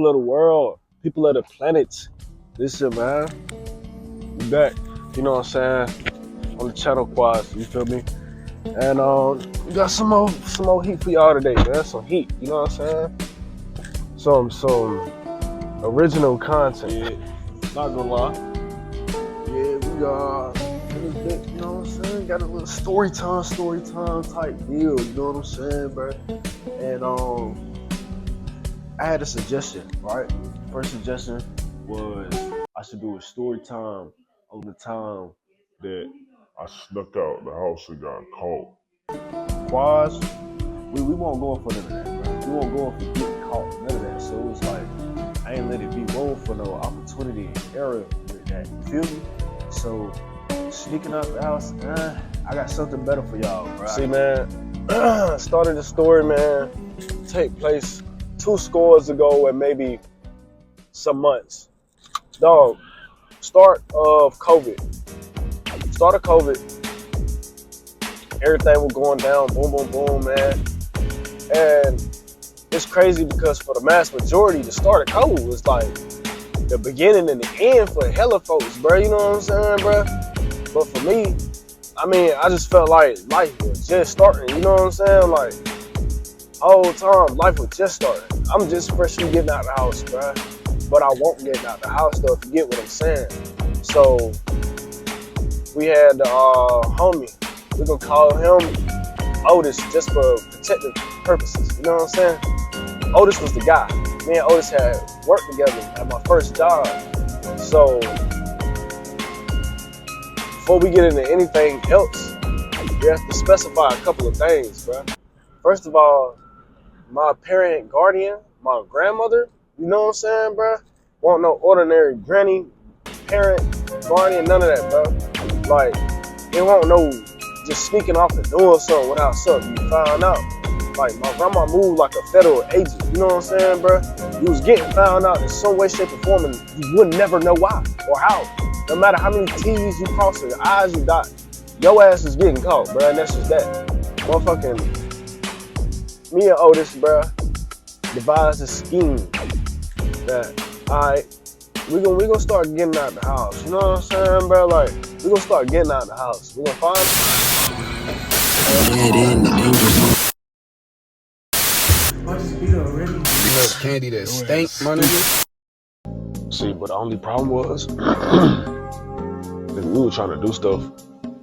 people of the world, people of the planet. Listen, man, we back. You know what I'm saying? On the channel quads, you feel me? And we got some more heat for y'all today, man. Some heat, you know what I'm saying? Some original content. Yeah, not gonna lie. Yeah, we got in this bit, you know what I'm saying? Got a little story time type deal, you know what I'm saying, bro? And I had a suggestion, right? First suggestion was I should do a story time on the time that I snuck out the house and got caught. Quads, we won't go for none of that, bro. We won't go for getting caught, none of that. So it was like, I ain't let it be room for no opportunity and error with that, you feel me? So, sneaking out the house, I got something better for y'all, bro. See, man, started the story, man, take place 2 scores ago and maybe some months. Dog, start of COVID, everything was going down, boom, boom, boom, man. And it's crazy because for the mass majority, the start of COVID was like the beginning and the end for hella folks, bro. You know what I'm saying, bro? But for me, I mean, I just felt like life was just starting. You know what I'm saying? Like, whole time, life was just starting. I'm just freshly getting out the house, bro. But I won't get out the house, though, if you get what I'm saying. So, we had the homie. We're going to call him Otis just for protective purposes. You know what I'm saying? Otis was the guy. Me and Otis had worked together at my first job. So, before we get into anything else, we have to specify a couple of things, bro. First of all, my parent guardian, my grandmother, you know what I'm saying, bro? Won't no ordinary granny, parent, guardian, none of that, bro. Like, it won't no just sneaking off and doing something without something you found out. Like, my grandma moved like a federal agent, you know what I'm saying, bro? You was getting found out in some way, shape, or form, and you would never know why or how. No matter how many T's you cross or I's you dot, your ass is getting caught, bro, and that's just that. Motherfucking me and Otis, bro, devised a scheme that, alright, we gonna start getting out the house. You know what I'm saying, bro? Like, we gonna start getting out the house. We gonna find Candy that stank, my nigga. See, but the only problem was that we were trying to do stuff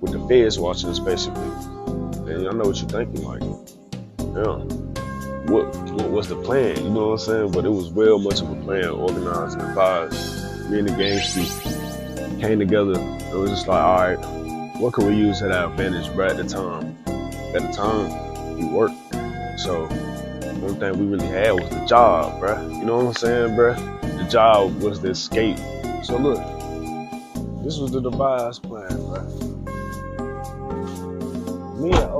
with the feds watching us, basically. And I know what you're thinking, like, what's the plan? You know what I'm saying? But it was well much of a plan, organized and advised. Me and the gang chief came together. It was just like, all right, what can we use at our advantage, bro? At the time, we worked. So the only thing we really had was the job, bro. You know what I'm saying, bro? The job was the escape. So look, this was the devised plan, bro. Me and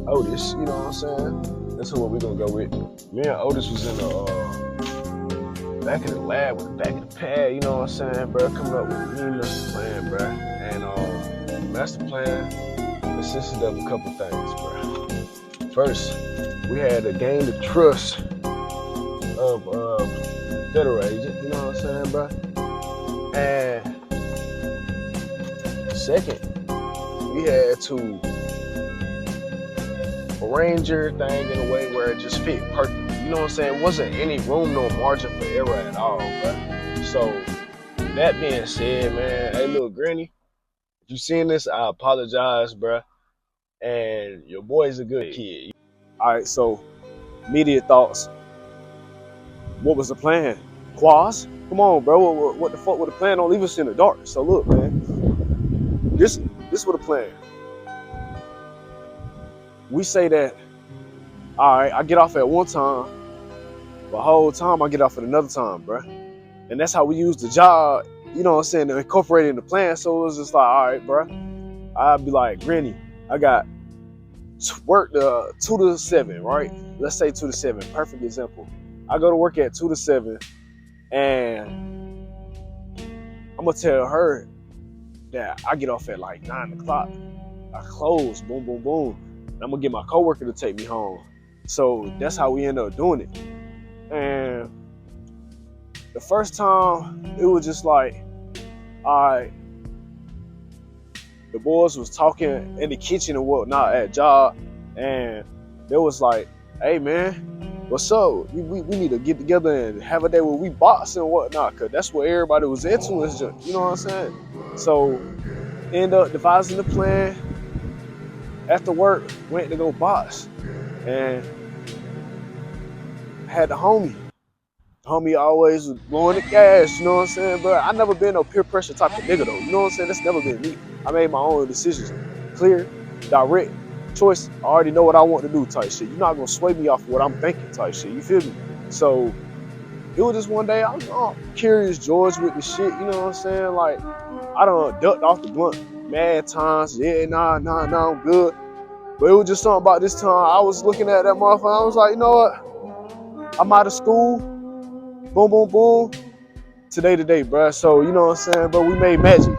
Otis, you know what I'm saying? That's what we're gonna go with. Me and Otis was in the back of the lab with the back of the pad, you know what I'm saying, bro? Coming up with a mean master plan, bro. And master plan consisted of a couple things, bro. First, we had to gain the trust of the federal agent, you know what I'm saying, bro? And second, we had to arrange everything in a way where it just fit perfectly. You know what I'm saying? Wasn't any room, no margin for error at all, bro. So, that being said, man, hey, little granny, if you seen this, I apologize, bro. And your boy's a good kid. All right, so immediate thoughts. What was the plan? Quas? Come on, bro. What the fuck was the plan? Don't leave us in the dark. So look, man. This was the plan. We say that, all right, I get off at one time, the whole time I get off at another time, bro. And that's how we use the job, you know what I'm saying, to incorporate it in the plan. So it was just like, all right, bro. I'd be like, Granny, I got work 2 to 7, right? Let's say 2 to 7, perfect example. I go to work at 2 to 7, and I'm gonna tell her that I get off at like 9 o'clock. I close, boom, boom, boom. And I'm gonna get my coworker to take me home. So that's how we end up doing it. And the first time it was just like, all right, the boys was talking in the kitchen and whatnot at job, and they was like, hey man, what's up? We need to get together and have a day where we box and whatnot, cause that's what everybody was into, is just, you know what I'm saying? So end up devising the plan. After work, went to go box, and had the homie. Homie always was blowing the gas, you know what I'm saying, bro? I never been no peer pressure type of nigga though, you know what I'm saying? That's never been me. I made my own decisions, clear, direct choice. I already know what I want to do type shit. You're not gonna sway me off of what I'm thinking type shit. You feel me? So it was just one day I was curious George with the shit, you know what I'm saying? Like I done ducked off the blunt mad times. Yeah, nah, I'm good. But it was just something about this time. I was looking at that motherfucker. I was like, you know what? I'm out of school. Boom, boom, boom. Today, bro. So, you know what I'm saying, bro? We made magic.